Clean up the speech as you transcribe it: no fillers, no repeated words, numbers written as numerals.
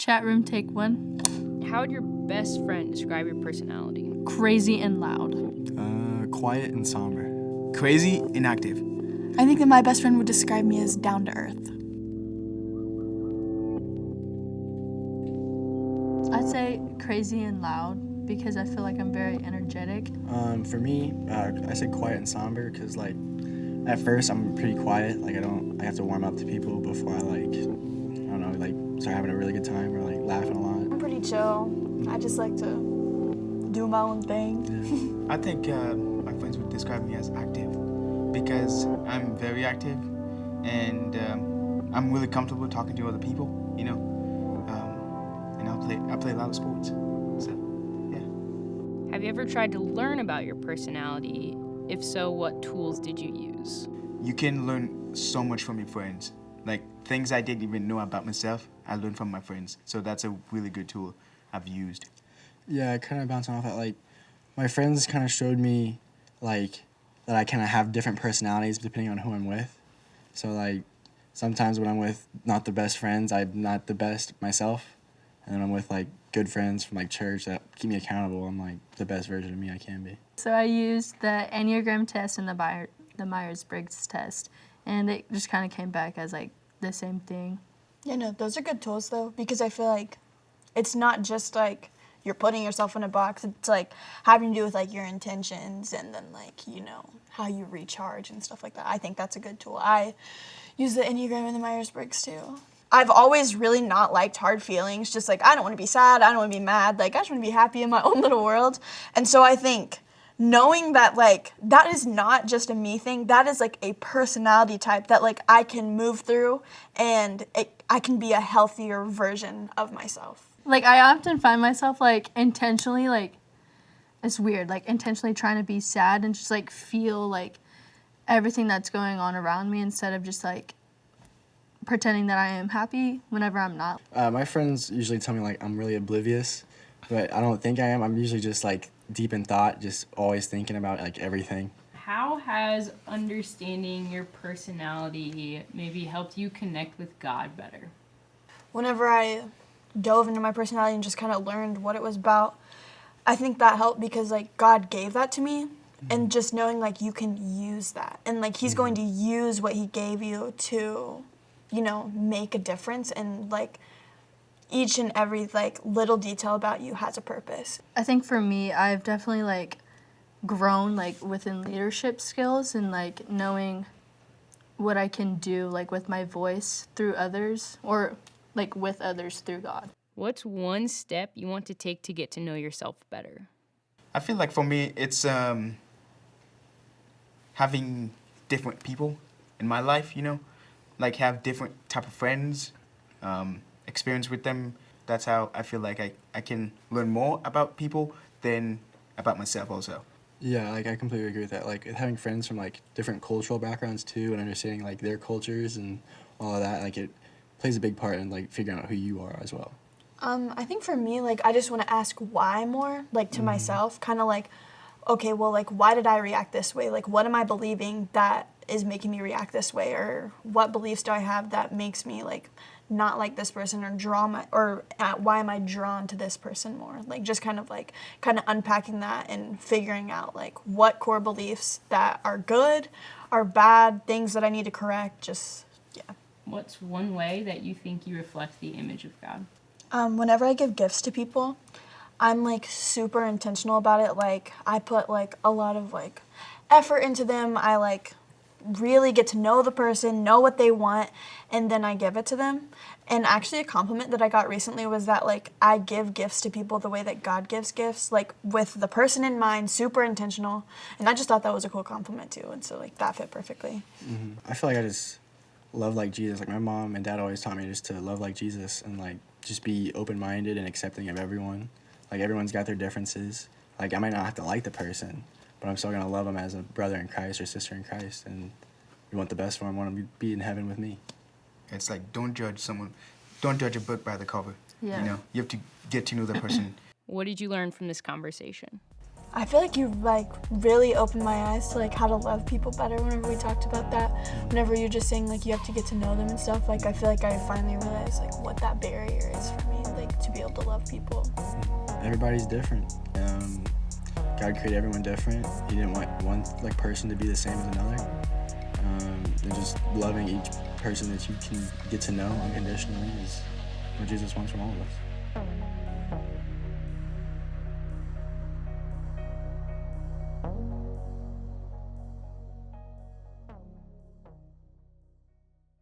Chat room take one. How would your best friend describe your personality? Crazy and loud. Quiet and somber. Crazy and active. I think that my best friend would describe me as down to earth. I'd say crazy and loud because I feel like I'm very energetic. For me, I said quiet and somber because like at first I'm pretty quiet. Like I have to warm up to people before I start having a really good time or like laughing a lot. I'm pretty chill. I just like to do my own thing. Yeah. I think my friends would describe me as active because I'm very active and I'm really comfortable talking to other people, you know. And I play a lot of sports, so yeah. Have you ever tried to learn about your personality? If so, what tools did you use? You can learn so much from your friends. Like things I didn't even know about myself, I learned from my friends. So that's a really good tool I've used. Yeah, kind of bouncing off that, like my friends kind of showed me like that I kind of have different personalities depending on who I'm with. So like sometimes when I'm with not the best friends, I'm not the best myself. And then I'm with like good friends from like church that keep me accountable. I'm like the best version of me I can be. So I used the Enneagram test and the Myers-Briggs test, and it just kind of came back as like the same thing. Yeah, no, those are good tools though, because I feel like it's not just like you're putting yourself in a box. It's like having to do with like your intentions and then like, you know, how you recharge and stuff like that. I think that's a good tool. I use the Enneagram and the Myers-Briggs too. I've always really not liked hard feelings. Just like, I don't want to be sad. I don't want to be mad. Like, I just want to be happy in my own little world. And so I think knowing that like, that is not just a me thing. That is like a personality type that like I can move through and I can be a healthier version of myself. Like, I often find myself, like, intentionally, like, it's weird, like, intentionally trying to be sad and just, like, feel, like, everything that's going on around me instead of just, like, pretending that I am happy whenever I'm not. My friends usually tell me, like, I'm really oblivious, but I don't think I am. I'm usually just, like, deep in thought, just always thinking about, like, everything. How has understanding your personality maybe helped you connect with God better? Whenever I dove into my personality and just kind of learned what it was about, I think that helped because like God gave that to me, and just knowing like you can use that and like he's going to use what he gave you to, you know, make a difference, and like each and every like little detail about you has a purpose. I think for me, I've definitely like grown like within leadership skills and like knowing what I can do like with my voice through others or like with others through God. What's one step you want to take to get to know yourself better? I feel like for me, it's having different people in my life, you know? Like have different type of friends, experience with them. That's how I feel like I can learn more about people than about myself also. Yeah, like I completely agree with that. Like having friends from like different cultural backgrounds too and understanding like their cultures and all of that, like it plays a big part in like figuring out who you are as well. I think for me, like, I just want to ask why more, like, to myself, kind of like, okay, well, like, why did I react this way? Like, what am I believing that is making me react this way? Or what beliefs do I have that makes me, like, not like this person or why am I drawn to this person more? Like, just kind of unpacking that and figuring out, like, what core beliefs that are good, are bad, things that I need to correct, yeah. What's one way that you think you reflect the image of God? Whenever I give gifts to people, I'm like super intentional about it. Like I put like a lot of like effort into them. I like really get to know the person, know what they want, and then I give it to them. And actually a compliment that I got recently was that like I give gifts to people the way that God gives gifts, like with the person in mind, super intentional. And I just thought that was a cool compliment too. And so like that fit perfectly. I feel like I just love like Jesus. Like my mom and dad always taught me just to love like Jesus and like just be open-minded and accepting of everyone. Like everyone's got their differences. Like I might not have to like the person, but I'm still gonna love them as a brother in Christ or sister in Christ, and we want the best for them. Want them to be in heaven with me. It's like don't judge a book by the cover. Yeah. You know, you have to get to know the person. What did you learn from this conversation? I feel like you like really opened my eyes to like how to love people better whenever we talked about that. Whenever you're just saying like you have to get to know them and stuff, like I feel like I finally realized like what that barrier is for me. Like people? Everybody's different. God created everyone different. He didn't want one like person to be the same as another. And just loving each person that you can get to know unconditionally is what Jesus wants from all of us.